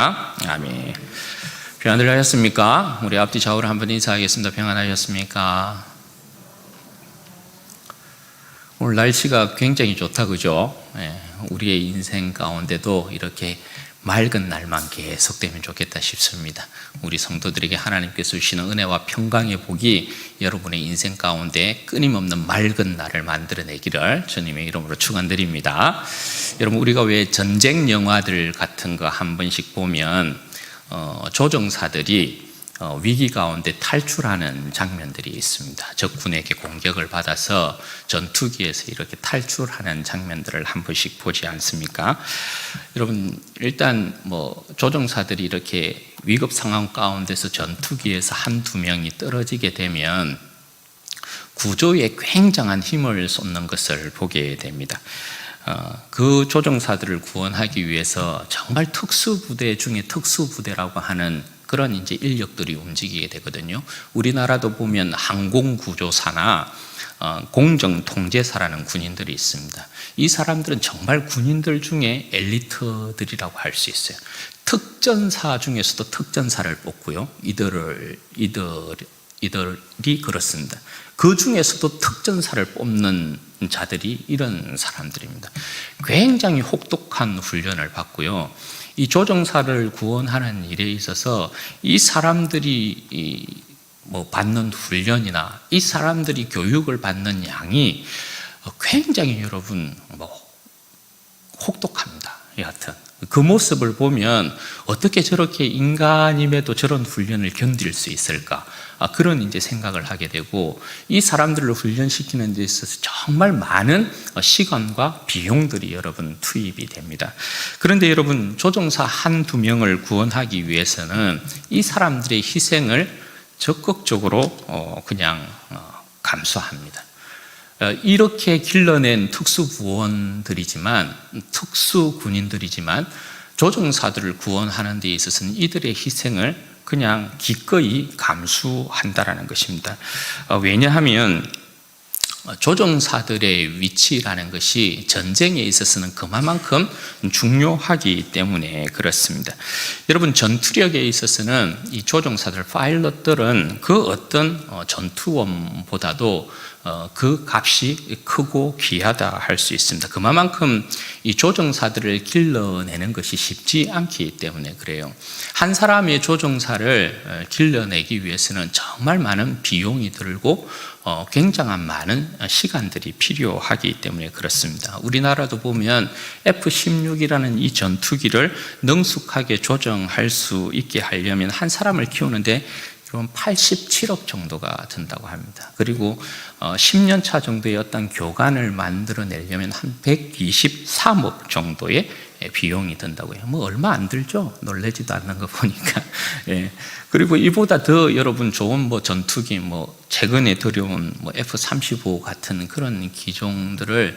아멘. 평안들 하셨습니까? 우리 앞뒤 좌우로 한번 인사하겠습니다. 평안하셨습니까? 오늘 날씨가 굉장히 좋다, 그죠? 우리의 인생 가운데도 이렇게 맑은 날만 계속되면 좋겠다 싶습니다. 우리 성도들에게 하나님께서 주시는 은혜와 평강의 복이 여러분의 인생 가운데 끊임없는 맑은 날을 만들어내기를 주님의 이름으로 축원드립니다. 여러분, 우리가 왜 전쟁 영화들 같은 거 한 번씩 보면 조종사들이 위기 가운데 탈출하는 장면들이 있습니다. 적군에게 공격을 받아서 전투기에서 이렇게 탈출하는 장면들을 한 번씩 보지 않습니까? 여러분, 일단 조종사들이 이렇게 위급 상황 가운데서 전투기에서 한두 명이 떨어지게 되면 구조에 굉장한 힘을 쏟는 것을 보게 됩니다. 그 조종사들을 구원하기 위해서 정말 특수부대 중에 특수부대라고 하는 그런 이제 인력들이 움직이게 되거든요. 우리나라도 보면 항공구조사나 공정통제사라는 군인들이 있습니다. 이 사람들은 정말 군인들 중에 엘리트들이라고 할 수 있어요. 특전사 중에서도 특전사를 뽑고요. 이들이 그렇습니다. 그 중에서도 특전사를 뽑는 자들이 이런 사람들입니다. 굉장히 혹독한 훈련을 받고요. 이 조종사를 구원하는 일에 있어서 이 사람들이 받는 훈련이나 이 사람들이 교육을 받는 양이 굉장히 여러분 혹독합니다. 여하튼 그 모습을 보면 어떻게 저렇게 인간임에도 저런 훈련을 견딜 수 있을까? 그런 이제 생각을 하게 되고, 이 사람들을 훈련시키는 데 있어서 정말 많은 시간과 비용들이 여러분 투입이 됩니다. 그런데 여러분, 조종사 한두 명을 구원하기 위해서는 이 사람들의 희생을 적극적으로 그냥 감수합니다. 이렇게 길러낸 특수군인들이지만 조종사들을 구원하는 데 있어서는 이들의 희생을 그냥 기꺼이 감수한다라는 것입니다. 왜냐하면 조종사들의 위치라는 것이 전쟁에 있어서는 그만큼 중요하기 때문에 그렇습니다. 여러분, 전투력에 있어서는 이 조종사들, 파일럿들은 그 어떤 전투원보다도 그 값이 크고 귀하다 할 수 있습니다. 그만큼 이 조종사들을 길러내는 것이 쉽지 않기 때문에 그래요. 한 사람의 조종사를 길러내기 위해서는 정말 많은 비용이 들고 굉장한 많은 시간들이 필요하기 때문에 그렇습니다. 우리나라도 보면 F-16이라는 이 전투기를 능숙하게 조정할 수 있게 하려면 한 사람을 키우는데 87억 정도가 든다고 합니다. 그리고 10년 차 정도의 어떤 교관을 만들어내려면 한 123억 정도의 비용이 든다고 해요. 얼마 안 들죠? 놀라지도 않는 거 보니까. 예. 그리고 이보다 더 여러분 좋은 전투기, 최근에 들여온 F-35 같은 그런 기종들을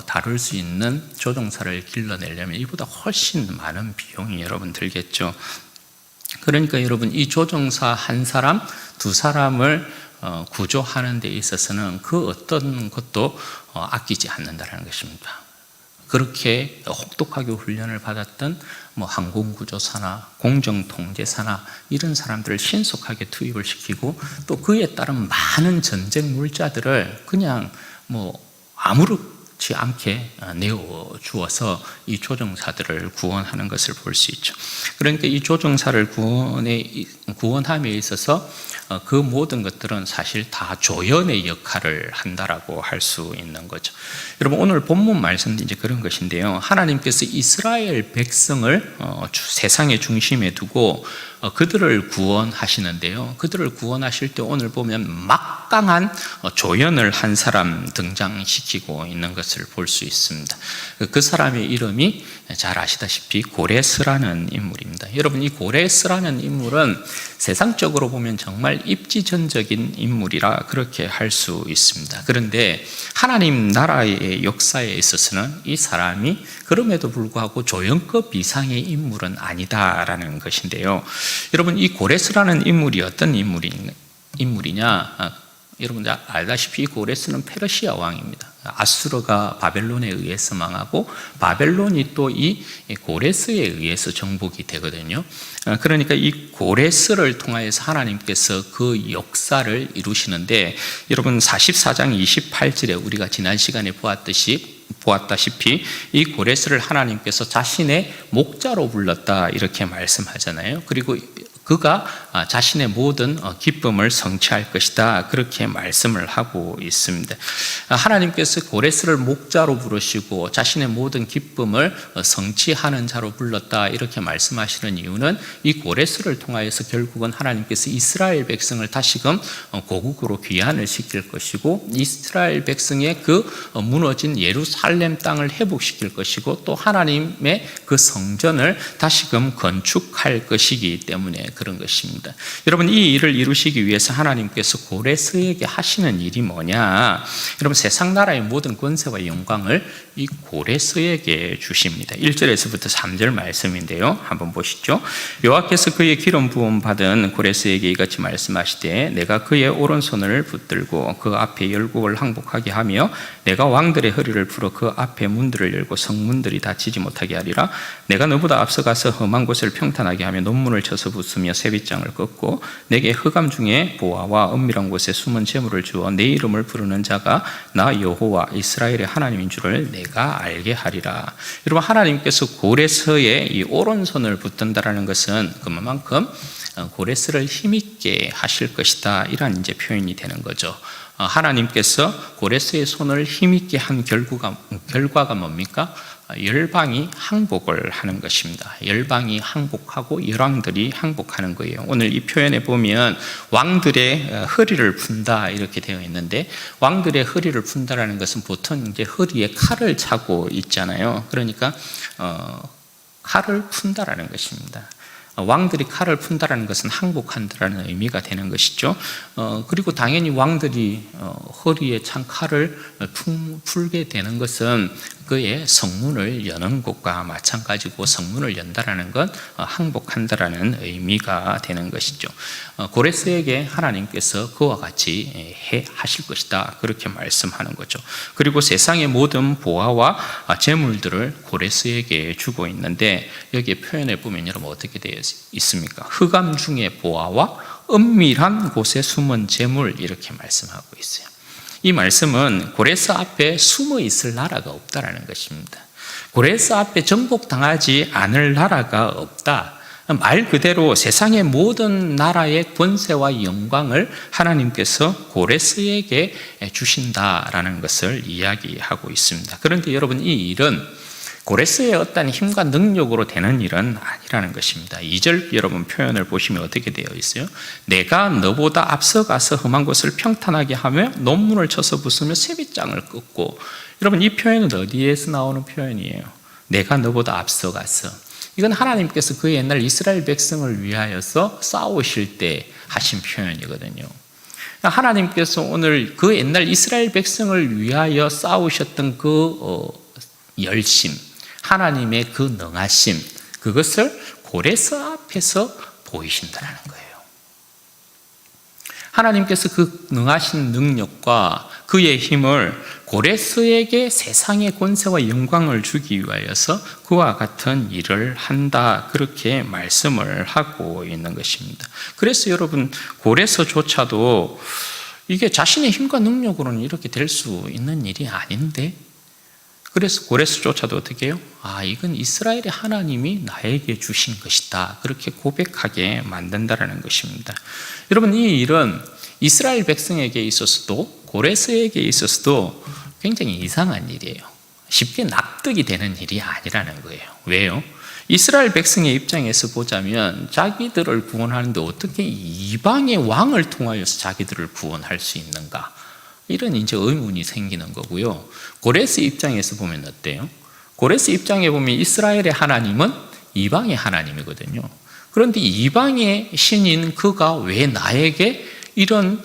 다룰 수 있는 조종사를 길러내려면 이보다 훨씬 많은 비용이 여러분 들겠죠. 그러니까 여러분, 이 조종사 한 사람, 두 사람을 구조하는 데 있어서는 그 어떤 것도 아끼지 않는다는 것입니다. 그렇게 혹독하게 훈련을 받았던 항공구조사나 공정통제사나 이런 사람들을 신속하게 투입을 시키고, 또 그에 따른 많은 전쟁 물자들을 그냥 아무렇지 않게 내어주어서 이 조종사들을 구원하는 것을 볼 수 있죠. 그러니까 이 조종사를 구원함에 있어서 그 모든 것들은 사실 다 조연의 역할을 한다라고 할 수 있는 거죠. 여러분, 오늘 본문 말씀도 이제 그런 것인데요. 하나님께서 이스라엘 백성을 세상의 중심에 두고 그들을 구원하시는데요. 그들을 구원하실 때 오늘 보면 막강한 조연을 한 사람 등장시키고 있는 것을 볼 수 있습니다. 그 사람의 이름이 잘 아시다시피 고레스라는 인물입니다. 여러분, 이 고레스라는 인물은 세상적으로 보면 정말 입지전적인 인물이라 그렇게 할 수 있습니다. 그런데 하나님 나라의 역사에 있어서는 이 사람이 그럼에도 불구하고 조연급 이상의 인물은 아니다라는 것인데요. 여러분, 이 고레스라는 인물이 어떤 인물이냐? 여러분 알다시피 이 고레스는 페르시아 왕입니다. 아수르가 바벨론에 의해서 망하고 바벨론이 또 이 고레스에 의해서 정복이 되거든요. 그러니까 이 고레스를 통하여서 하나님께서 그 역사를 이루시는데, 여러분 44장 28절에 우리가 지난 시간에 보았다시피 이 고레스를 하나님께서 자신의 목자로 불렀다 이렇게 말씀하잖아요. 그리고 그가 자신의 모든 기쁨을 성취할 것이다 그렇게 말씀을 하고 있습니다. 하나님께서 고레스를 목자로 부르시고 자신의 모든 기쁨을 성취하는 자로 불렀다 이렇게 말씀하시는 이유는 이 고레스를 통하여서 결국은 하나님께서 이스라엘 백성을 다시금 고국으로 귀환을 시킬 것이고, 이스라엘 백성의 그 무너진 예루살렘 땅을 회복시킬 것이고, 또 하나님의 그 성전을 다시금 건축할 것이기 때문에 그런 것입니다. 여러분, 이 일을 이루시기 위해서 하나님께서 고레스에게 하시는 일이 뭐냐? 여러분, 세상 나라의 모든 권세와 영광을 이 고레스에게 주십니다. 1절에서부터 3절 말씀인데요, 한번 보시죠. 여호와께서 그의 기름 부음 받은 고레스에게 이같이 말씀하시되, 내가 그의 오른손을 붙들고 그 앞에 열국을 항복하게 하며 내가 왕들의 허리를 풀어 그 앞에 문들을 열고 성문들이 닫히지 못하게 하리라. 내가 너보다 앞서가서 험한 곳을 평탄하게 하며 논문을 쳐서 부수며 세빗장을 꺾고 내게 흑암 중에 보화와 은밀한 곳에 숨은 재물을 주어 내 이름을 부르는 자가 나 여호와 이스라엘의 하나님인 줄을 내가 알게 하리라. 여러분, 하나님께서 고레스의 이 오른손을 붙든다라는 것은 그만큼 고레스를 힘있게 하실 것이다, 이런 이제 표현이 되는 거죠. 하나님께서 고레스의 손을 힘있게 한 결과가 뭡니까? 열방이 항복을 하는 것입니다. 열방이 항복하고 열왕들이 항복하는 거예요. 오늘 이 표현에 보면 왕들의 허리를 푼다 이렇게 되어 있는데, 왕들의 허리를 푼다라는 것은 보통 이제 허리에 칼을 차고 있잖아요. 그러니까 칼을 푼다라는 것입니다. 왕들이 칼을 푼다라는 것은 항복한다라는 의미가 되는 것이죠. 그리고 당연히 왕들이 허리에 찬 칼을 풀게 되는 것은 그의 성문을 여는 것과 마찬가지고, 성문을 연다라는 건 항복한다라는 의미가 되는 것이죠. 고레스에게 하나님께서 그와 같이 하실 것이다 그렇게 말씀하는 거죠. 그리고 세상의 모든 보화와 재물들을 고레스에게 주고 있는데, 여기에 표현해 보면 여러분 어떻게 되어 있습니까? 흑암 중에 보화와 은밀한 곳에 숨은 재물 이렇게 말씀하고 있어요. 이 말씀은 고레스 앞에 숨어 있을 나라가 없다라는 것입니다. 고레스 앞에 정복당하지 않을 나라가 없다. 말 그대로 세상의 모든 나라의 권세와 영광을 하나님께서 고레스에게 주신다라는 것을 이야기하고 있습니다. 그런데 여러분, 이 일은 고레스의 어떤 힘과 능력으로 되는 일은 아니라는 것입니다. 2절 여러분 표현을 보시면 어떻게 되어 있어요? 내가 너보다 앞서가서 험한 곳을 평탄하게 하며 논문을 쳐서 부수며 세빗장을 꺾고. 여러분, 이 표현은 어디에서 나오는 표현이에요? 내가 너보다 앞서가서. 이건 하나님께서 그 옛날 이스라엘 백성을 위하여서 싸우실 때 하신 표현이거든요. 하나님께서 오늘 그 옛날 이스라엘 백성을 위하여 싸우셨던 그 열심, 하나님의 그 능하심, 그것을 고레스 앞에서 보이신다는 거예요. 하나님께서 그 능하신 능력과 그의 힘을 고레스에게 세상의 권세와 영광을 주기 위하여서 그와 같은 일을 한다, 그렇게 말씀을 하고 있는 것입니다. 그래서 여러분, 고레스조차도 이게 자신의 힘과 능력으로는 이렇게 될 수 있는 일이 아닌데, 그래서 고레스조차도 어떻게 해요? 이건 이스라엘의 하나님이 나에게 주신 것이다, 그렇게 고백하게 만든다는 것입니다. 여러분, 이 일은 이스라엘 백성에게 있어서도 고레스에게 있어서도 굉장히 이상한 일이에요. 쉽게 납득이 되는 일이 아니라는 거예요. 왜요? 이스라엘 백성의 입장에서 보자면 자기들을 구원하는데 어떻게 이방의 왕을 통하여서 자기들을 구원할 수 있는가? 이런 이제 의문이 생기는 거고요. 고레스 입장에서 보면 어때요? 고레스 입장에 보면 이스라엘의 하나님은 이방의 하나님이거든요. 그런데 이방의 신인 그가 왜 나에게 이런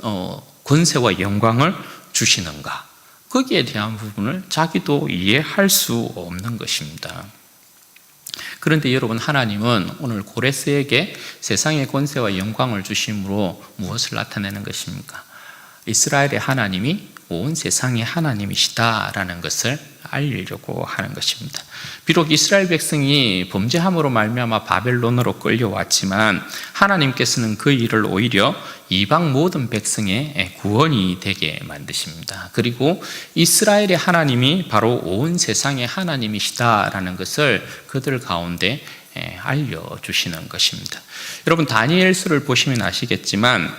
권세와 영광을 주시는가? 거기에 대한 부분을 자기도 이해할 수 없는 것입니다. 그런데 여러분, 하나님은 오늘 고레스에게 세상의 권세와 영광을 주심으로 무엇을 나타내는 것입니까? 이스라엘의 하나님이 온 세상의 하나님이시다라는 것을 알리려고 하는 것입니다. 비록 이스라엘 백성이 범죄함으로 말미암아 바벨론으로 끌려왔지만 하나님께서는 그 일을 오히려 이방 모든 백성의 구원이 되게 만드십니다. 그리고 이스라엘의 하나님이 바로 온 세상의 하나님이시다라는 것을 그들 가운데 알려주시는 것입니다. 여러분 다니엘서를 보시면 아시겠지만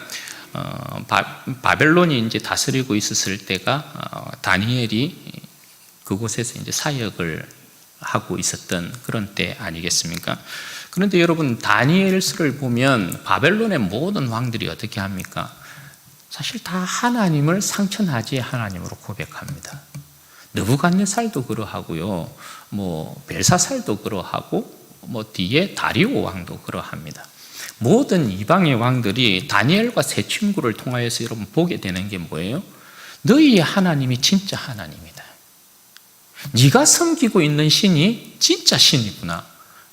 바벨론이 이제 다스리고 있었을 때가 다니엘이 그곳에서 이제 사역을 하고 있었던 그런 때 아니겠습니까? 그런데 여러분 다니엘서를 보면 바벨론의 모든 왕들이 어떻게 합니까? 사실 다 하나님을 상천하지의 하나님으로 고백합니다. 느부갓네살도 그러하고요, 벨사살도 그러하고, 뒤에 다리오 왕도 그러합니다. 모든 이방의 왕들이 다니엘과 세 친구를 통하여서 여러분 보게 되는 게 뭐예요? 너희의 하나님이 진짜 하나님이다. 네가 섬기고 있는 신이 진짜 신이구나.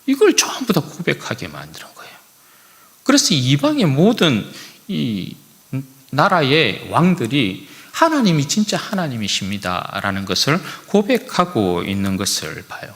이걸 전부 다 고백하게 만드는 거예요. 그래서 이방의 모든 이 나라의 왕들이 하나님이 진짜 하나님이십니다라는 것을 고백하고 있는 것을 봐요.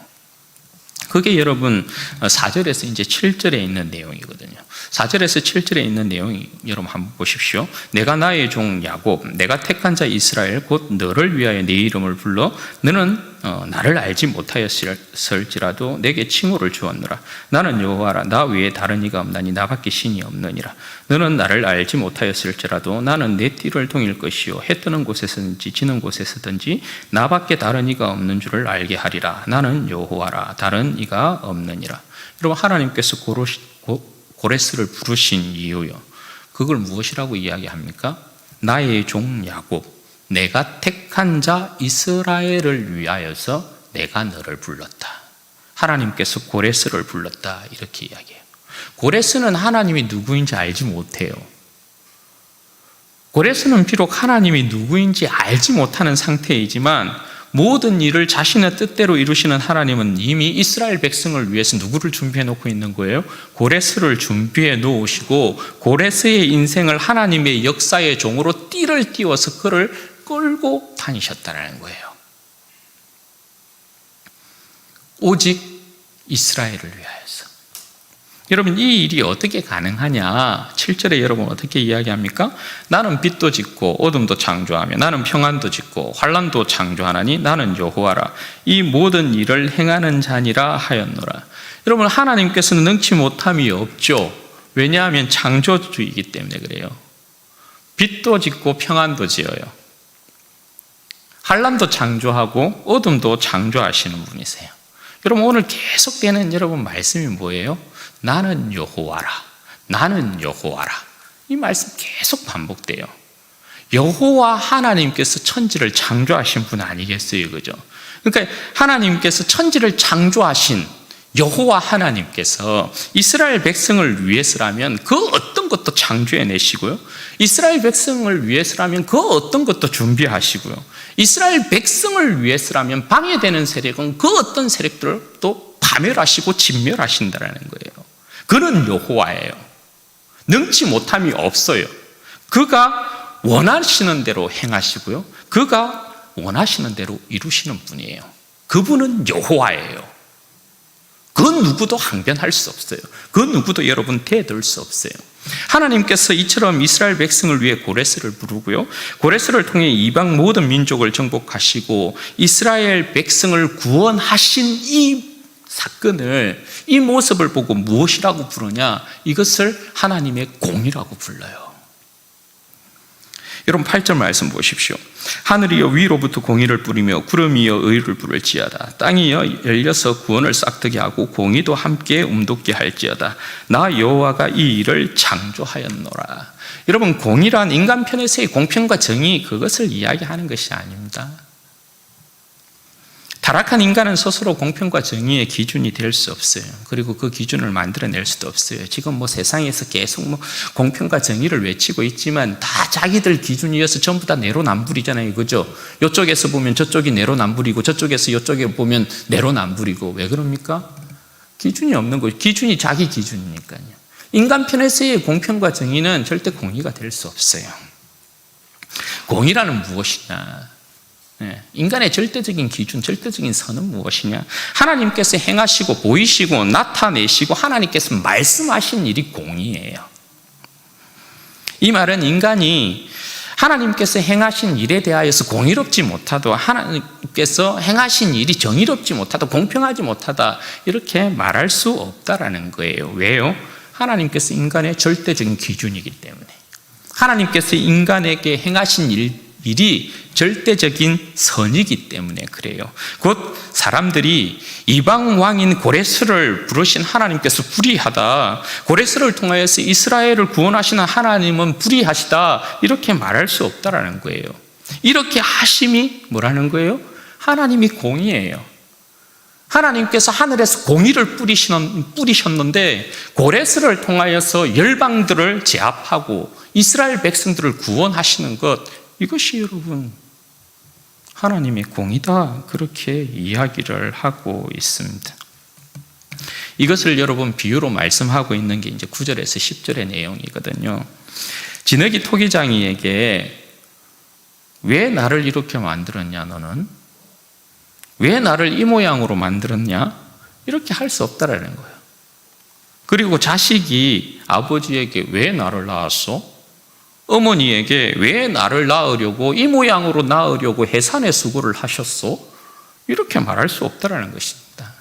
그게 여러분 4절에서 이제 7절에 있는 내용이거든요. 4절에서 7절에 있는 내용이 여러분 한번 보십시오. 내가 나의 종 야곱, 내가 택한 자 이스라엘 곧 너를 위하여 내 이름을 불러 너는 나를 알지 못하였을지라도 내게 칭호를 주었노라. 나는 여호와라. 나 외에 다른 이가 없나니 나밖에 신이 없느니라. 너는 나를 알지 못하였을지라도 나는 내 띠를 동일 것이요 해 뜨는 곳에서든지 지는 곳에서든지 나밖에 다른 이가 없는 줄을 알게 하리라. 나는 여호와라. 다른 이가 없느니라. 여러분 하나님께서 고레스를 부르신 이유요, 그걸 무엇이라고 이야기합니까? 나의 종 야곱, 내가 택한 자 이스라엘을 위하여서 내가 너를 불렀다. 하나님께서 고레스를 불렀다 이렇게 이야기해요. 고레스는 하나님이 누구인지 알지 못해요. 고레스는 비록 하나님이 누구인지 알지 못하는 상태이지만 모든 일을 자신의 뜻대로 이루시는 하나님은 이미 이스라엘 백성을 위해서 누구를 준비해 놓고 있는 거예요? 고레스를 준비해 놓으시고 고레스의 인생을 하나님의 역사의 종으로 띠를 띄워서 그를 끌고 다니셨다는 거예요. 오직 이스라엘을 위하여서. 여러분 이 일이 어떻게 가능하냐? 7절에 여러분 어떻게 이야기합니까? 나는 빛도 짓고 어둠도 창조하며 나는 평안도 짓고 환난도 창조하나니 나는 여호와라. 이 모든 일을 행하는 자니라 하였노라. 여러분 하나님께서는 능치 못함이 없죠. 왜냐하면 창조주이기 때문에 그래요. 빛도 짓고 평안도 지어요. 환난도 창조하고 어둠도 창조하시는 분이세요. 여러분 오늘 계속되는 여러분 말씀이 뭐예요? 나는 여호와라. 나는 여호와라. 이 말씀 계속 반복돼요. 여호와 하나님께서 천지를 창조하신 분 아니겠어요? 그죠? 그러니까 하나님께서 천지를 창조하신 여호와 하나님께서 이스라엘 백성을 위해서라면 그 어떤 것도 창조해내시고요, 이스라엘 백성을 위해서라면 그 어떤 것도 준비하시고요, 이스라엘 백성을 위해서라면 방해되는 세력은 그 어떤 세력들을 또 파멸하시고 진멸하신다는 거예요. 그는 여호와예요. 능치 못함이 없어요. 그가 원하시는 대로 행하시고요, 그가 원하시는 대로 이루시는 분이에요. 그분은 여호와예요. 그 누구도 항변할 수 없어요. 그 누구도 여러분 대들 수 없어요. 하나님께서 이처럼 이스라엘 백성을 위해 고레스를 부르고요, 고레스를 통해 이방 모든 민족을 정복하시고 이스라엘 백성을 구원하신 이 사건을, 이 모습을 보고 무엇이라고 부르냐? 이것을 하나님의 공이라고 불러요. 여러분 8절 말씀 보십시오. 하늘이여 위로부터 공의를 뿌리며 구름이여 의를 부를지어다. 땅이여 열려서 구원을 싹트게 하고 공의도 함께 움돋게 할지어다. 나 여호와가 이 일을 창조하였노라. 여러분 공의란 인간 편에서의 공평과 정의, 그것을 이야기하는 것이 아닙니다. 타락한 인간은 스스로 공평과 정의의 기준이 될 수 없어요. 그리고 그 기준을 만들어낼 수도 없어요. 지금 세상에서 계속 공평과 정의를 외치고 있지만 다 자기들 기준이어서 전부 다 내로남불이잖아요. 그죠? 이쪽에서 보면 저쪽이 내로남불이고 저쪽에서 이쪽에 보면 내로남불이고. 왜 그럽니까? 기준이 없는 거예요. 기준이 자기 기준이니까요. 인간 편에서의 공평과 정의는 절대 공의가 될 수 없어요. 공의라는 무엇이냐? 인간의 절대적인 기준, 절대적인 선은 무엇이냐? 하나님께서 행하시고 보이시고 나타내시고 하나님께서 말씀하신 일이 공의예요. 이 말은 인간이 하나님께서 행하신 일에 대하여서 공의롭지 못하도, 하나님께서 행하신 일이 정의롭지 못하다, 공평하지 못하다, 이렇게 말할 수 없다라는 거예요. 왜요? 하나님께서 인간의 절대적인 기준이기 때문에. 하나님께서 인간에게 행하신 일이 절대적인 선이기 때문에 그래요. 곧 사람들이 이방 왕인 고레스를 부르신 하나님께서 불의하다, 고레스를 통하여서 이스라엘을 구원하시는 하나님은 불의하시다, 이렇게 말할 수 없다라는 거예요. 이렇게 하심이 뭐라는 거예요? 하나님이 공의예요. 하나님께서 하늘에서 공의를 뿌리셨는데 고레스를 통하여서 열방들을 제압하고 이스라엘 백성들을 구원하시는 것, 이것이 여러분 하나님의 공의다, 그렇게 이야기를 하고 있습니다. 이것을 여러분 비유로 말씀하고 있는 게 이제 9절에서 10절의 내용이거든요. 진흙이 토기장이에게 왜 나를 이렇게 만들었냐, 너는? 왜 나를 이 모양으로 만들었냐? 이렇게 할 수 없다라는 거예요. 그리고 자식이 아버지에게 왜 나를 낳았어? 어머니에게 왜 나를 낳으려고, 이 모양으로 낳으려고 해산의 수고를 하셨어? 이렇게 말할 수 없다라는 것입니다.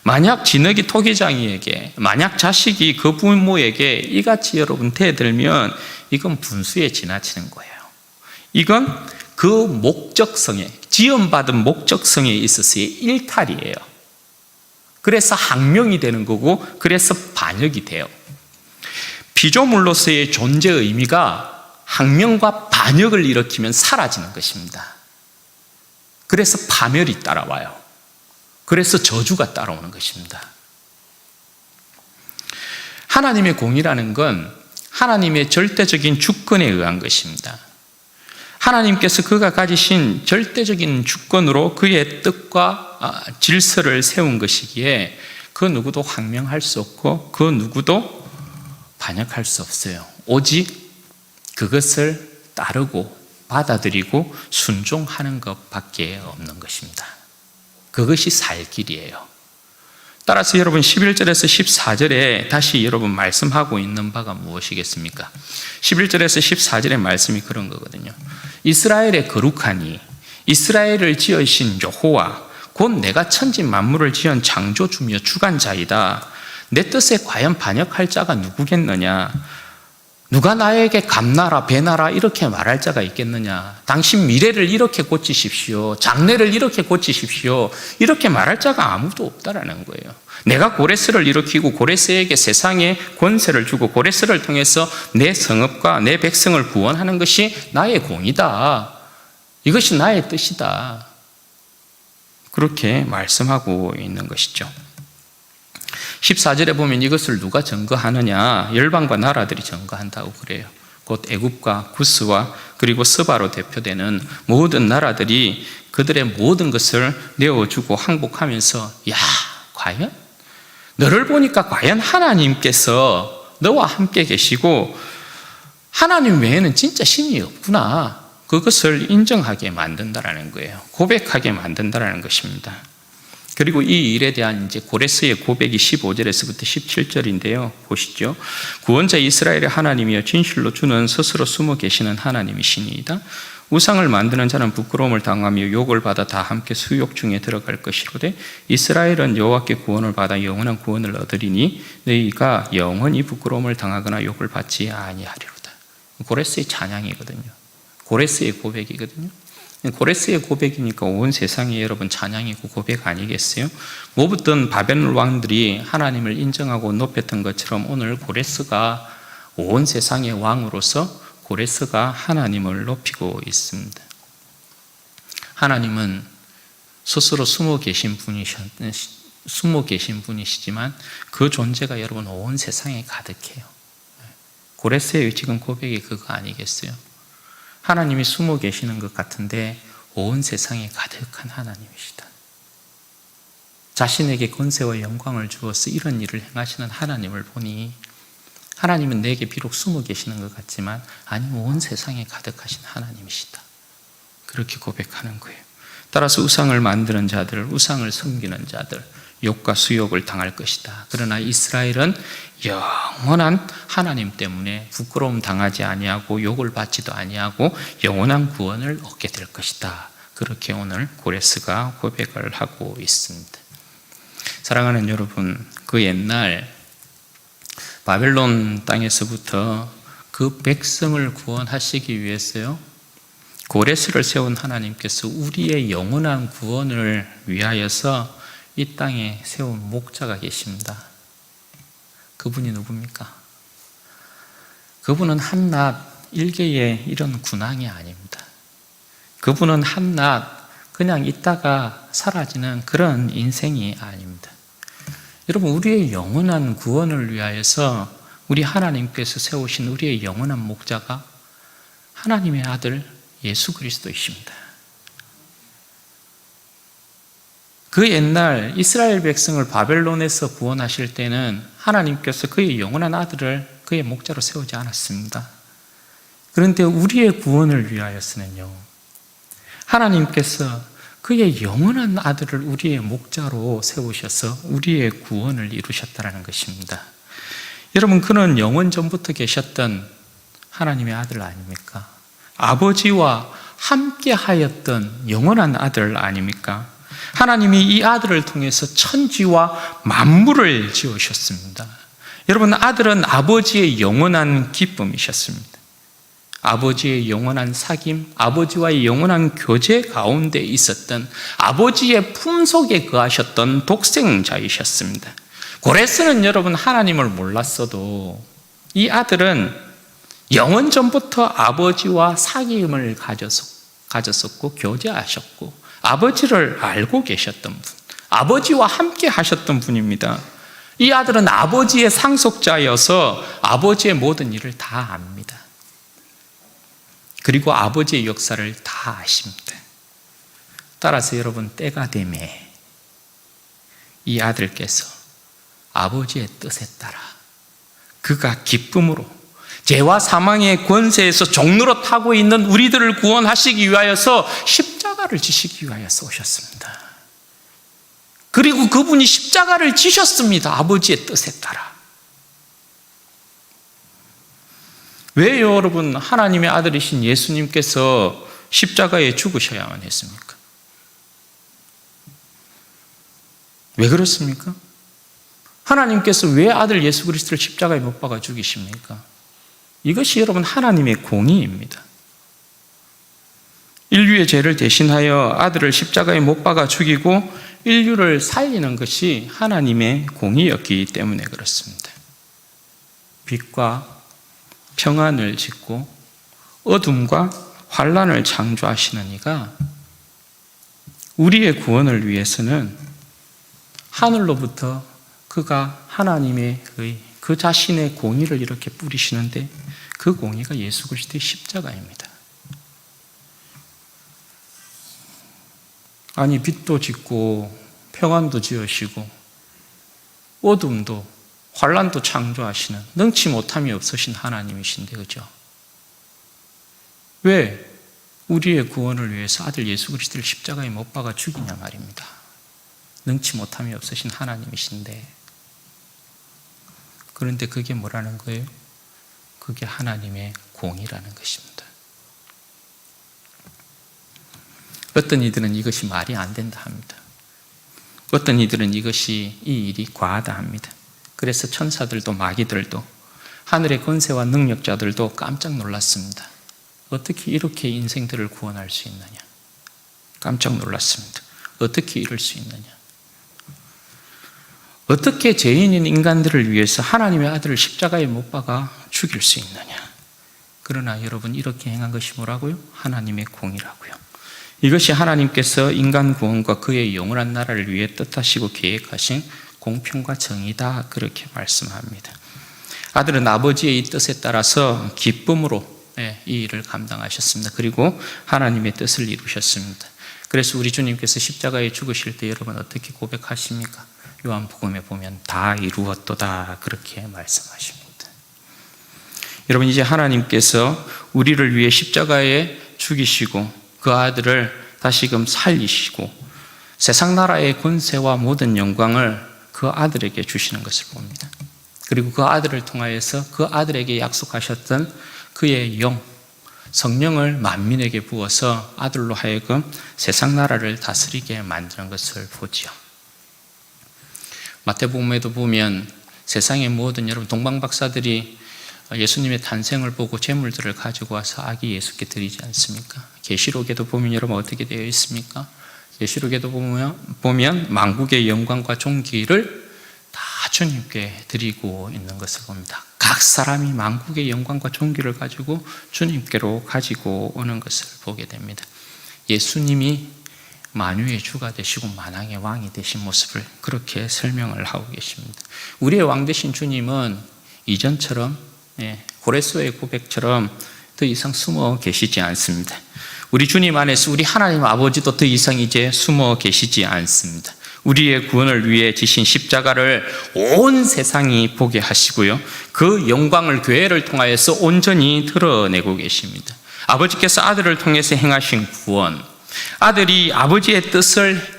만약 진흙이 토기장이에게, 만약 자식이 그 부모에게 이같이 여러분 대들면 이건 분수에 지나치는 거예요. 이건 그 목적성에, 지원받은 목적성에 있어서의 일탈이에요. 그래서 항명이 되는 거고, 그래서 반역이 돼요. 피조물로서의 존재 의미가 항명과 반역을 일으키면 사라지는 것입니다. 그래서 파멸이 따라와요. 그래서 저주가 따라오는 것입니다. 하나님의 공의라는 건 하나님의 절대적인 주권에 의한 것입니다. 하나님께서 그가 가지신 절대적인 주권으로 그의 뜻과 질서를 세운 것이기에 그 누구도 항명할 수 없고 그 누구도 반역할 수 없어요. 오직 그것을 따르고 받아들이고 순종하는 것밖에 없는 것입니다. 그것이 살 길이에요. 따라서 여러분 11절에서 14절에 다시 여러분 말씀하고 있는 바가 무엇이겠습니까? 11절에서 14절의 말씀이 그런 거거든요. 이스라엘의 거룩하니 이스라엘을 지으신 여호와 곧 내가 천지 만물을 지은 창조주며 주관자이다. 내 뜻에 과연 반역할 자가 누구겠느냐? 누가 나에게 감나라 배나라 이렇게 말할 자가 있겠느냐? 당신 미래를 이렇게 고치십시오, 장래를 이렇게 고치십시오, 이렇게 말할 자가 아무도 없다라는 거예요. 내가 고레스를 일으키고 고레스에게 세상의 권세를 주고 고레스를 통해서 내 성읍과 내 백성을 구원하는 것이 나의 공이다, 이것이 나의 뜻이다, 그렇게 말씀하고 있는 것이죠. 14절에 보면 이것을 누가 증거하느냐? 열방과 나라들이 증거한다고 그래요. 곧 애굽과 구스와 그리고 스바로 대표되는 모든 나라들이 그들의 모든 것을 내어주고 항복하면서, 야, 과연? 너를 보니까 과연 하나님께서 너와 함께 계시고 하나님 외에는 진짜 신이 없구나, 그것을 인정하게 만든다라는 거예요. 고백하게 만든다라는 것입니다. 그리고 이 일에 대한 이제 고레스의 고백이 15절에서부터 17절인데요. 보시죠. 구원자 이스라엘의 하나님이여 진실로 주는 스스로 숨어 계시는 하나님이시니이다. 우상을 만드는 자는 부끄러움을 당하며 욕을 받아 다 함께 수욕 중에 들어갈 것이로되 이스라엘은 여호와께 구원을 받아 영원한 구원을 얻으리니 너희가 영원히 부끄러움을 당하거나 욕을 받지 아니하리로다. 고레스의 찬양이거든요. 고레스의 고백이거든요. 고레스의 고백이니까 온 세상이 여러분 찬양이고 고백 아니겠어요? 모든 바벨론 왕들이 하나님을 인정하고 높였던 것처럼 오늘 고레스가 온 세상의 왕으로서 고레스가 하나님을 높이고 있습니다. 하나님은 스스로 숨어 계신 분이시지만 그 존재가 여러분 온 세상에 가득해요. 고레스의 지금 고백이 그거 아니겠어요? 하나님이 숨어 계시는 것 같은데 온 세상에 가득한 하나님이시다. 자신에게 권세와 영광을 주어서 이런 일을 행하시는 하나님을 보니 하나님은 내게 비록 숨어 계시는 것 같지만 아니 온 세상에 가득하신 하나님이시다. 그렇게 고백하는 거예요. 따라서 우상을 만드는 자들, 우상을 섬기는 자들 욕과 수욕을 당할 것이다. 그러나 이스라엘은 영원한 하나님 때문에 부끄러움 당하지 아니하고 욕을 받지도 아니하고 영원한 구원을 얻게 될 것이다. 그렇게 오늘 고레스가 고백을 하고 있습니다. 사랑하는 여러분, 그 옛날 바벨론 땅에서부터 그 백성을 구원하시기 위해서요, 고레스를 세운 하나님께서 우리의 영원한 구원을 위하여서 이 땅에 세운 목자가 계십니다. 그분이 누굽니까? 그분은 한낱 일개의 이런 군왕이 아닙니다. 그분은 한낱 그냥 있다가 사라지는 그런 인생이 아닙니다. 여러분, 우리의 영원한 구원을 위하여서 우리 하나님께서 세우신 우리의 영원한 목자가 하나님의 아들 예수 그리스도이십니다. 그 옛날 이스라엘 백성을 바벨론에서 구원하실 때는 하나님께서 그의 영원한 아들을 그의 목자로 세우지 않았습니다. 그런데 우리의 구원을 위하여서는요, 하나님께서 그의 영원한 아들을 우리의 목자로 세우셔서 우리의 구원을 이루셨다는 것입니다. 여러분, 그는 영원 전부터 계셨던 하나님의 아들 아닙니까? 아버지와 함께 하였던 영원한 아들 아닙니까? 하나님이 이 아들을 통해서 천지와 만물을 지으셨습니다. 여러분, 아들은 아버지의 영원한 기쁨이셨습니다. 아버지의 영원한 사귐, 아버지와의 영원한 교제 가운데 있었던 아버지의 품속에 거하셨던 독생자이셨습니다. 고레스는 여러분 하나님을 몰랐어도 이 아들은 영원 전부터 아버지와 사귐을 가졌었고 교제하셨고 아버지를 알고 계셨던 분, 아버지와 함께 하셨던 분입니다. 이 아들은 아버지의 상속자여서 아버지의 모든 일을 다 압니다. 그리고 아버지의 역사를 다 아십니다. 따라서 여러분, 때가 되매 이 아들께서 아버지의 뜻에 따라 그가 기쁨으로 죄와 사망의 권세에서 종로로 타고 있는 우리들을 구원하시기 위하여서 십자가를 지시기 위하여서 오셨습니다. 그리고 그분이 십자가를 지셨습니다. 아버지의 뜻에 따라. 왜요, 여러분? 하나님의 아들이신 예수님께서 십자가에 죽으셔야만 했습니까? 왜 그렇습니까? 하나님께서 왜 아들 예수 그리스도를 십자가에 못 박아 죽이십니까? 이것이 여러분 하나님의 공의입니다. 인류의 죄를 대신하여 아들을 십자가에 못 박아 죽이고 인류를 살리는 것이 하나님의 공의였기 때문에 그렇습니다. 빛과 평안을 짓고 어둠과 환란을 창조하시는 이가 우리의 구원을 위해서는 하늘로부터 그가 하나님의 그 자신의 공의를 이렇게 뿌리시는데 그 공의가 예수 그리스도의 십자가입니다. 아니, 빛도 짓고 평안도 지으시고 어둠도 환란도 창조하시는 능치 못함이 없으신 하나님이신데, 그죠? 왜 우리의 구원을 위해서 아들 예수 그리스도를 십자가에 못 박아 죽이냐 말입니다. 능치 못함이 없으신 하나님이신데, 그런데 그게 뭐라는 거예요? 그게 하나님의 공의라는 것입니다. 어떤 이들은 이것이 말이 안 된다 합니다. 어떤 이들은 이 일이 과하다 합니다. 그래서 천사들도 마귀들도 하늘의 권세와 능력자들도 깜짝 놀랐습니다. 어떻게 이렇게 인생들을 구원할 수 있느냐? 깜짝 놀랐습니다. 어떻게 이럴 수 있느냐? 어떻게 죄인인 인간들을 위해서 하나님의 아들을 십자가에 못 박아 죽일 수 있느냐? 그러나 여러분, 이렇게 행한 것이 뭐라고요? 하나님의 공의라고요. 이것이 하나님께서 인간 구원과 그의 영원한 나라를 위해 뜻하시고 계획하신 공평과 정의다, 그렇게 말씀합니다. 아들은 아버지의 이 뜻에 따라서 기쁨으로 이 일을 감당하셨습니다. 그리고 하나님의 뜻을 이루셨습니다. 그래서 우리 주님께서 십자가에 죽으실 때 여러분 어떻게 고백하십니까? 요한복음에 보면 다 이루었도다, 그렇게 말씀하십니다. 여러분, 이제 하나님께서 우리를 위해 십자가에 죽이시고 그 아들을 다시금 살리시고 세상 나라의 권세와 모든 영광을 그 아들에게 주시는 것을 봅니다. 그리고 그 아들을 통하여서 그 아들에게 약속하셨던 그의 영, 성령을 만민에게 부어서 아들로 하여금 세상 나라를 다스리게 만드는 것을 보지요. 마태복음에도 보면 세상의 모든 여러분 동방박사들이 예수님의 탄생을 보고 제물들을 가지고 와서 아기 예수께 드리지 않습니까? 계시록에도 보면 여러분 어떻게 되어 있습니까? 계시록에도 보면 만국의 영광과 존귀를 다 주님께 드리고 있는 것을 봅니다. 각 사람이 만국의 영광과 존귀를 가지고 주님께로 가지고 오는 것을 보게 됩니다. 예수님이 만유의 주가 되시고 만왕의 왕이 되신 모습을 그렇게 설명을 하고 계십니다. 우리의 왕 되신 주님은 이전처럼 고레스의 고백처럼 더 이상 숨어 계시지 않습니다. 우리 주님 안에서 우리 하나님 아버지도 더 이상 이제 숨어 계시지 않습니다. 우리의 구원을 위해 지신 십자가를 온 세상이 보게 하시고요, 그 영광을 교회를 통하여서 온전히 드러내고 계십니다. 아버지께서 아들을 통해서 행하신 구원, 아들이 아버지의 뜻을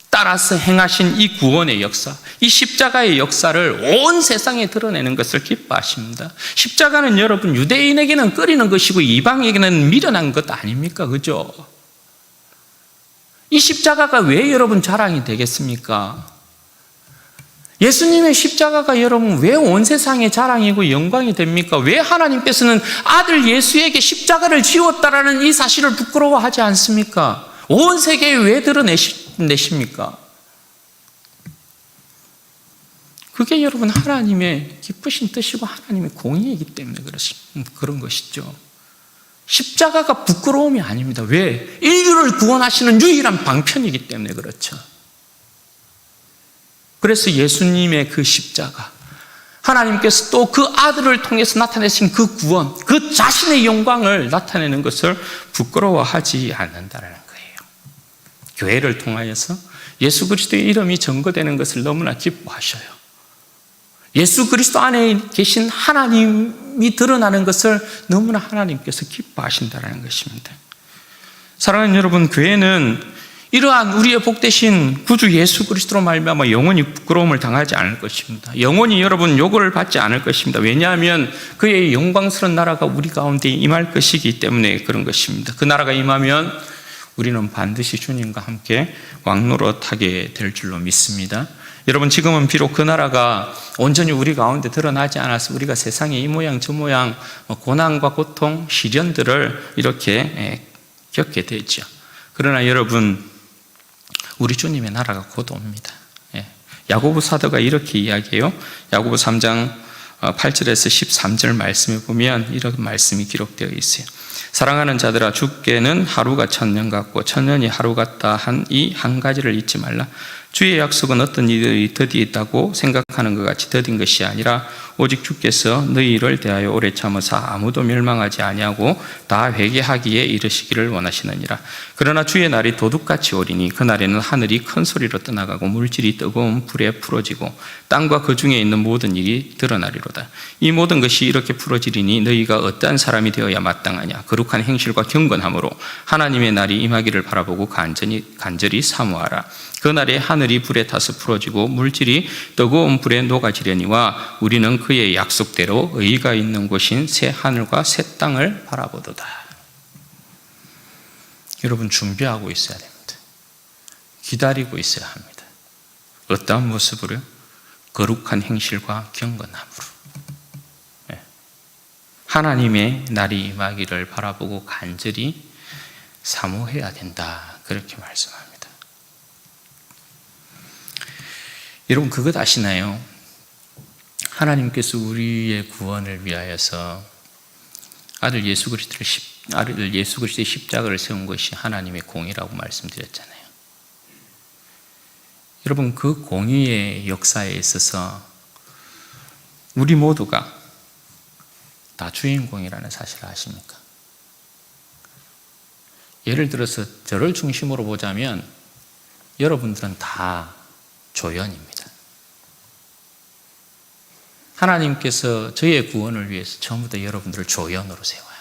따라서 행하신 이 구원의 역사, 이 십자가의 역사를 온 세상에 드러내는 것을 기뻐하십니다. 십자가는 여러분 유대인에게는 꺼리는 것이고 이방에게는 미련한 것 아닙니까? 그죠? 이 십자가가 왜 여러분 자랑이 되겠습니까? 예수님의 십자가가 여러분 왜 온 세상의 자랑이고 영광이 됩니까? 왜 하나님께서는 아들 예수에게 십자가를 지웠다라는 이 사실을 부끄러워하지 않습니까? 온 세계에 왜 드러내십니까? 그게 여러분 하나님의 기쁘신 뜻이고 하나님의 공의이기 때문에 그런 것이죠. 십자가가 부끄러움이 아닙니다. 왜? 인류를 구원하시는 유일한 방편이기 때문에 그렇죠. 그래서 예수님의 그 십자가, 하나님께서 또 그 아들을 통해서 나타내신 그 구원, 그 자신의 영광을 나타내는 것을 부끄러워하지 않는다는 거예요. 교회를 통하여서 예수 그리스도의 이름이 증거되는 것을 너무나 기뻐하셔요. 예수 그리스도 안에 계신 하나님이 드러나는 것을 너무나 하나님께서 기뻐하신다는 것입니다. 사랑하는 여러분, 교회는 이러한 우리의 복되신 구주 예수 그리스도로 말미암아 영원히 부끄러움을 당하지 않을 것입니다. 영원히 여러분 요구를 받지 않을 것입니다. 왜냐하면 그의 영광스러운 나라가 우리 가운데 임할 것이기 때문에 그런 것입니다. 그 나라가 임하면 우리는 반드시 주님과 함께 왕노릇하게 될 줄로 믿습니다. 여러분, 지금은 비록 그 나라가 온전히 우리 가운데 드러나지 않아서 우리가 세상에 이 모양 저 모양 고난과 고통, 시련들을 이렇게 겪게 되죠. 그러나 여러분, 우리 주님의 나라가 곧 옵니다. 야고보 사도가 이렇게 이야기해요. 야고보 3장 8절에서 13절 말씀에 보면 이런 말씀이 기록되어 있어요. 사랑하는 자들아, 주께는 하루가 천년 같고 천년이 하루 같다 한 이 한 가지를 잊지 말라. 주의 약속은 어떤 이들이 더디 있다고 생각하는 것 같이 더딘 것이 아니라 오직 주께서 너희를 대하여 오래 참으사 아무도 멸망하지 아니하고 다 회개하기에 이르시기를 원하시느니라. 그러나 주의 날이 도둑같이 오리니 그날에는 하늘이 큰 소리로 떠나가고 물질이 뜨거운 불에 풀어지고 땅과 그 중에 있는 모든 일이 드러나리로다. 이 모든 것이 이렇게 풀어지리니 너희가 어떠한 사람이 되어야 마땅하냐. 거룩한 행실과 경건함으로 하나님의 날이 임하기를 바라보고 간절히 사모하라. 그날에 하늘이 불에 타서 풀어지고 물질이 뜨거운 불에 녹아지려니와 우리는 그의 약속대로 의가 있는 곳인 새 하늘과 새 땅을 바라보도다. 여러분, 준비하고 있어야 됩니다. 기다리고 있어야 합니다. 어떠한 모습으로? 거룩한 행실과 경건함으로. 하나님의 날이 임하기를 바라보고 간절히 사모해야 된다. 그렇게 말씀합니다. 여러분, 그것 아시나요? 하나님께서 우리의 구원을 위하여서 아들 예수 그리스도의 십자가를 세운 것이 하나님의 공의라고 말씀드렸잖아요. 여러분, 그 공의의 역사에 있어서 우리 모두가 다 주인공이라는 사실을 아십니까? 예를 들어서 저를 중심으로 보자면 여러분들은 다 조연입니다. 하나님께서 저의 구원을 위해서 전부 다 여러분들을 조연으로 세워요.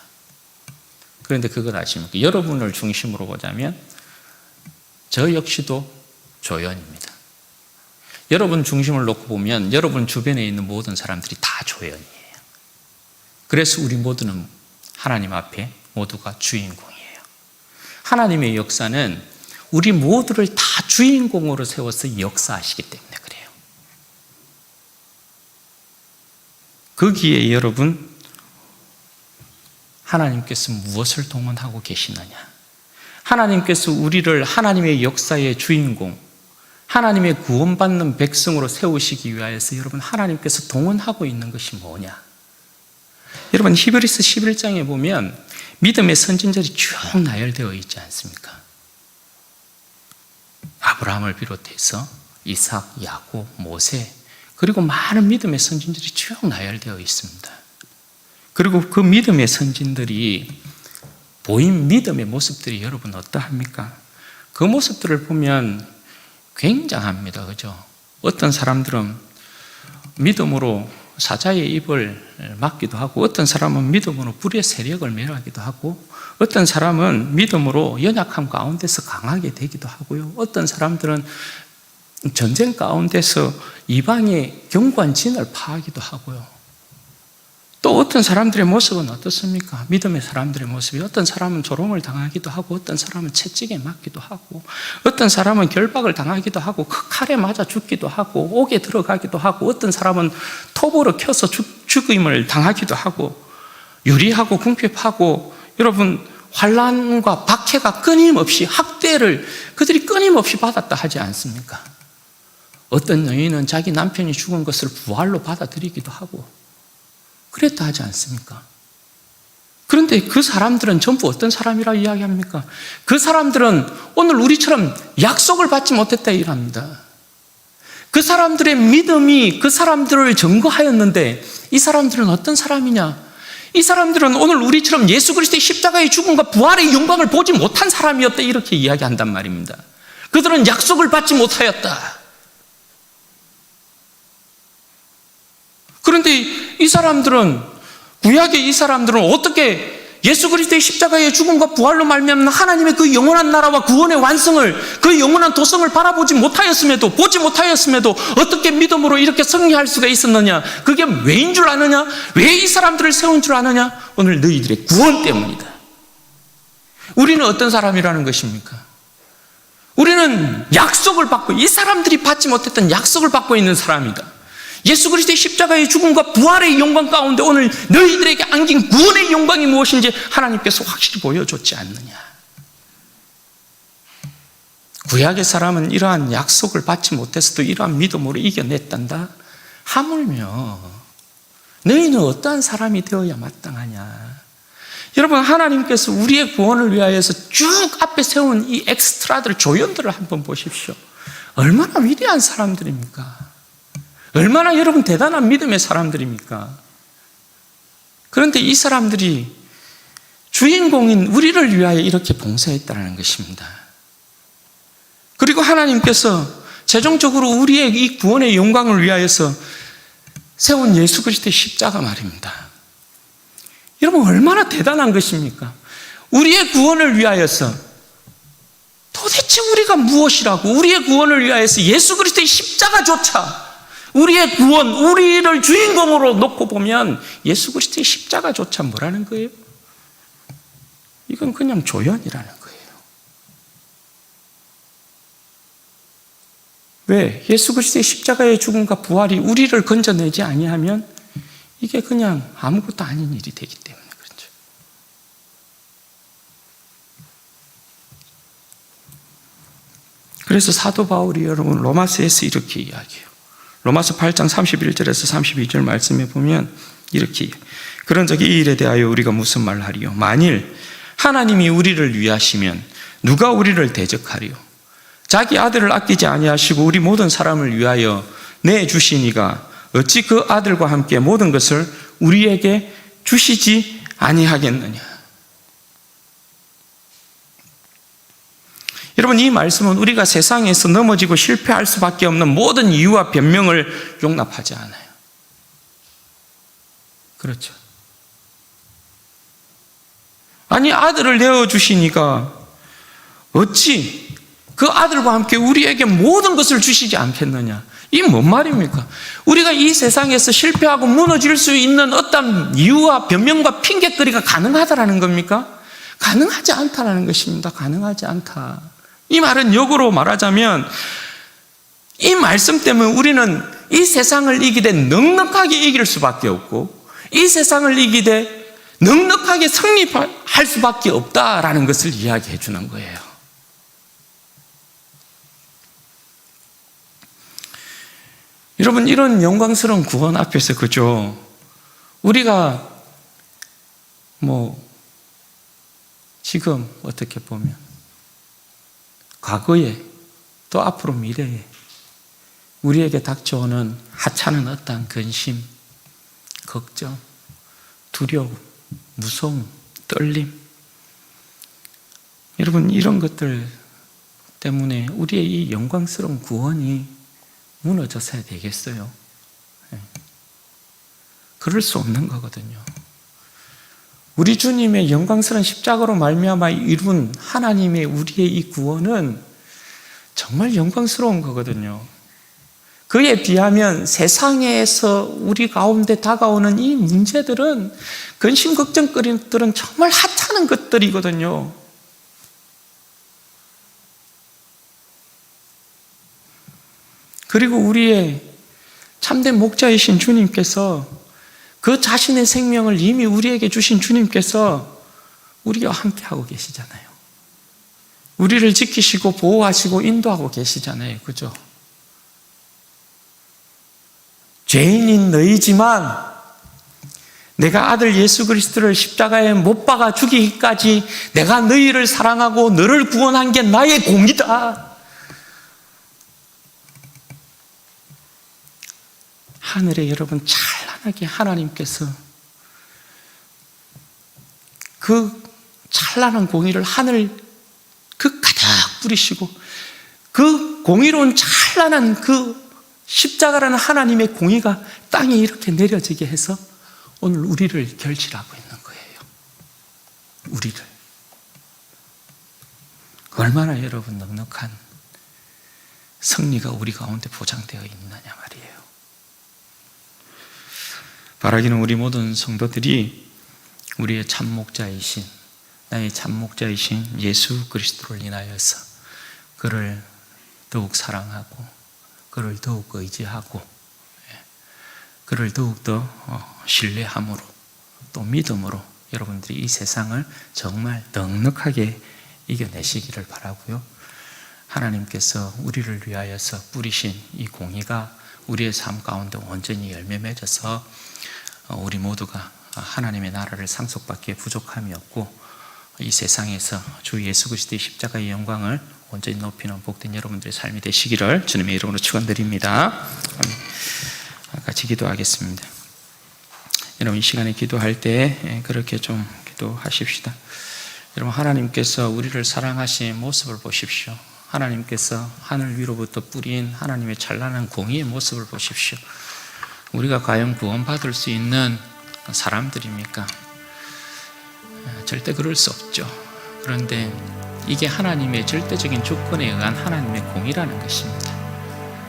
그런데 그걸 아십니까? 여러분을 중심으로 보자면 저 역시도 조연입니다. 여러분 중심을 놓고 보면 여러분 주변에 있는 모든 사람들이 다 조연이에요. 그래서 우리 모두는 하나님 앞에 모두가 주인공이에요. 하나님의 역사는 우리 모두를 다 주인공으로 세워서 역사하시기 때문에 그래요. 거기에 여러분, 하나님께서 무엇을 동원하고 계시느냐? 하나님께서 우리를 하나님의 역사의 주인공, 하나님의 구원받는 백성으로 세우시기 위하여서 여러분 하나님께서 동원하고 있는 것이 뭐냐? 여러분 히브리서 11장에 보면 믿음의 선진들이 쭉 나열되어 있지 않습니까? 아브라함을 비롯해서 이삭, 야곱, 모세, 그리고 많은 믿음의 선진들이 쭉 나열되어 있습니다. 그리고 그 믿음의 선진들이 보인 믿음의 모습들이 여러분 어떠합니까? 그 모습들을 보면 굉장합니다. 그죠? 어떤 사람들은 믿음으로 사자의 입을 막기도 하고, 어떤 사람은 믿음으로 불의 세력을 멸하기도 하고, 어떤 사람은 믿음으로 연약함 가운데서 강하게 되기도 하고요. 어떤 사람들은 전쟁 가운데서 이방의 견고한 진을 파하기도 하고요. 또 어떤 사람들의 모습은 어떻습니까? 믿음의 사람들의 모습이 어떤 사람은 조롱을 당하기도 하고, 어떤 사람은 채찍에 맞기도 하고, 어떤 사람은 결박을 당하기도 하고, 칼에 맞아 죽기도 하고, 옥에 들어가기도 하고, 어떤 사람은 톱으로 켜서 죽임을 당하기도 하고, 유리하고 궁핍하고, 여러분 환난과 박해가 끊임없이, 학대를 그들이 끊임없이 받았다 하지 않습니까? 어떤 여인은 자기 남편이 죽은 것을 부활로 받아들이기도 하고 그랬다 하지 않습니까? 그런데 그 사람들은 전부 어떤 사람이라 이야기합니까? 그 사람들은 오늘 우리처럼 약속을 받지 못했다 이랍니다. 그 사람들의 믿음이 그 사람들을 증거하였는데, 이 사람들은 어떤 사람이냐? 이 사람들은 오늘 우리처럼 예수 그리스도의 십자가의 죽음과 부활의 영광을 보지 못한 사람이었다, 이렇게 이야기한단 말입니다. 그들은 약속을 받지 못하였다. 그런데 이 사람들은, 구약의 이 사람들은 어떻게 예수 그리스도의 십자가의 죽음과 부활로 말미암는 하나님의 그 영원한 나라와 구원의 완성을, 그 영원한 도성을 바라보지 못하였음에도, 보지 못하였음에도 어떻게 믿음으로 이렇게 승리할 수가 있었느냐? 그게 왜인 줄 아느냐? 왜 이 사람들을 세운 줄 아느냐? 오늘 너희들의 구원 때문이다. 우리는 어떤 사람이라는 것입니까? 우리는 약속을 받고, 이 사람들이 받지 못했던 약속을 받고 있는 사람이다. 예수 그리스도의 십자가의 죽음과 부활의 영광 가운데 오늘 너희들에게 안긴 구원의 영광이 무엇인지 하나님께서 확실히 보여줬지 않느냐. 구약의 사람은 이러한 약속을 받지 못해서도 이러한 믿음으로 이겨냈단다. 하물며 너희는 어떠한 사람이 되어야 마땅하냐. 여러분, 하나님께서 우리의 구원을 위하여서 쭉 앞에 세운 이 엑스트라들, 조연들을 한번 보십시오. 얼마나 위대한 사람들입니까? 얼마나 여러분 대단한 믿음의 사람들입니까? 그런데 이 사람들이 주인공인 우리를 위하여 이렇게 봉사했다는 것입니다. 그리고 하나님께서 최종적으로 우리의 이 구원의 영광을 위하여서 세운 예수 그리스도의 십자가 말입니다. 여러분, 얼마나 대단한 것입니까? 우리의 구원을 위하여서, 도대체 우리가 무엇이라고, 우리의 구원을 위하여서 예수 그리스도의 십자가조차, 우리의 구원, 우리를 주인공으로 놓고 보면 예수 그리스도의 십자가조차 뭐라는 거예요? 이건 그냥 조연이라는 거예요. 왜? 예수 그리스도의 십자가의 죽음과 부활이 우리를 건져내지 아니하면 이게 그냥 아무것도 아닌 일이 되기 때문에 그렇죠. 그래서 사도 바울이 여러분 로마서에서 이렇게 이야기해요. 로마서 8장 31절에서 32절 말씀에 보면 이렇게, 그런즉 이 일에 대하여 우리가 무슨 말을 하리요? 만일 하나님이 우리를 위하시면 누가 우리를 대적하리요? 자기 아들을 아끼지 아니하시고 우리 모든 사람을 위하여 내주시니가 어찌 그 아들과 함께 모든 것을 우리에게 주시지 아니하겠느냐? 여러분, 이 말씀은 우리가 세상에서 넘어지고 실패할 수밖에 없는 모든 이유와 변명을 용납하지 않아요. 그렇죠. 아니, 아들을 내어주시니까 어찌 그 아들과 함께 우리에게 모든 것을 주시지 않겠느냐. 이 뭔 말입니까? 우리가 이 세상에서 실패하고 무너질 수 있는 어떤 이유와 변명과 핑계거리가 가능하다라는 겁니까? 가능하지 않다라는 것입니다. 가능하지 않다. 이 말은 역으로 말하자면 이 말씀 때문에 우리는 이 세상을 이기되 넉넉하게 이길 수밖에 없고 이 세상을 이기되 넉넉하게 승리할 수밖에 없다라는 것을 이야기해 주는 거예요. 여러분, 이런 영광스러운 구원 앞에서 그죠? 우리가 지금 어떻게 보면 과거에 또 앞으로 미래에 우리에게 닥쳐오는 하찮은 어떠한 근심, 걱정, 두려움, 무서움, 떨림, 여러분, 이런 것들 때문에 우리의 이 영광스러운 구원이 무너져서야 되겠어요? 그럴 수 없는 거거든요. 우리 주님의 영광스러운 십자가로 말미암아 이룬 하나님의 우리의 이 구원은 정말 영광스러운 거거든요. 그에 비하면 세상에서 우리 가운데 다가오는 이 문제들은, 근심 걱정거리들은 정말 하찮은 것들이거든요. 그리고 우리의 참된 목자이신 주님께서, 그 자신의 생명을 이미 우리에게 주신 주님께서 우리와 함께하고 계시잖아요. 우리를 지키시고 보호하시고 인도하고 계시잖아요. 그죠? 죄인인 너희지만 내가 아들 예수 그리스도를 십자가에 못 박아 죽이기까지 내가 너희를 사랑하고 너를 구원한 게 나의 공이다. 하늘에 여러분 찬란하게 하나님께서 그 찬란한 공의를 하늘 그 가득 뿌리시고 그 공의로운 찬란한 그 십자가라는 하나님의 공의가 땅에 이렇게 내려지게 해서 오늘 우리를 결실하고 있는 거예요. 우리를. 얼마나 여러분 넉넉한 승리가 우리 가운데 보장되어 있느냐 말이에요. 바라기는 우리 모든 성도들이 우리의 참목자이신, 나의 참목자이신 예수 그리스도를 인하여서 그를 더욱 사랑하고 그를 더욱 의지하고 그를 더욱더 신뢰함으로 또 믿음으로 여러분들이 이 세상을 정말 넉넉하게 이겨내시기를 바라고요. 하나님께서 우리를 위하여서 뿌리신 이 공의가 우리의 삶 가운데 온전히 열매 맺어서 우리 모두가 하나님의 나라를 상속받기에 부족함이 없고 이 세상에서 주 예수 그리스도의 십자가의 영광을 온전히 높이는 복된 여러분들의 삶이 되시기를 주님의 이름으로 축원드립니다. 같이 기도하겠습니다. 여러분, 이 시간에 기도할 때 그렇게 좀 기도하십시다. 여러분, 하나님께서 우리를 사랑하신 모습을 보십시오. 하나님께서 하늘 위로부터 뿌린 하나님의 찬란한 공의의 모습을 보십시오. 우리가 과연 구원받을 수 있는 사람들입니까? 절대 그럴 수 없죠. 그런데 이게 하나님의 절대적인 주권에 의한 하나님의 공의라는 것입니다.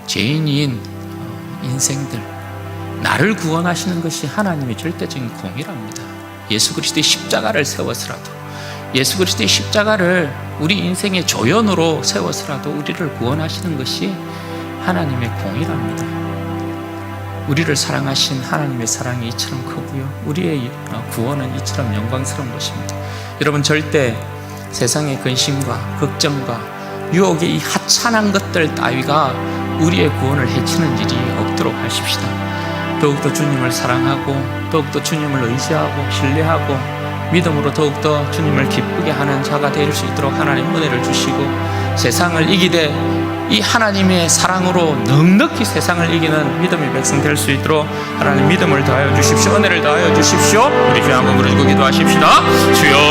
죄인인 인생들, 나를 구원하시는 것이 하나님의 절대적인 공의랍니다. 예수 그리스도의 십자가를 세워서라도, 예수 그리스도의 십자가를 우리 인생의 조연으로 세워서라도 우리를 구원하시는 것이 하나님의 공의랍니다. 우리를 사랑하신 하나님의 사랑이 이처럼 크고요, 우리의 구원은 이처럼 영광스러운 것입니다. 여러분, 절대 세상의 근심과 걱정과 유혹의 이 하찮은 것들 따위가 우리의 구원을 해치는 일이 없도록 하십시다. 더욱더 주님을 사랑하고 더욱더 주님을 의지하고 신뢰하고 믿음으로 더욱더 주님을 기쁘게 하는 자가 될 수 있도록 하나님 은혜를 주시고, 세상을 이기되 이 하나님의 사랑으로 넉넉히 세상을 이기는 믿음의 백성 될 수 있도록 하나님 믿음을 더하여 주십시오. 은혜를 더하여 주십시오. 우리 주여 한번 부르시고 기도하십시다. 주여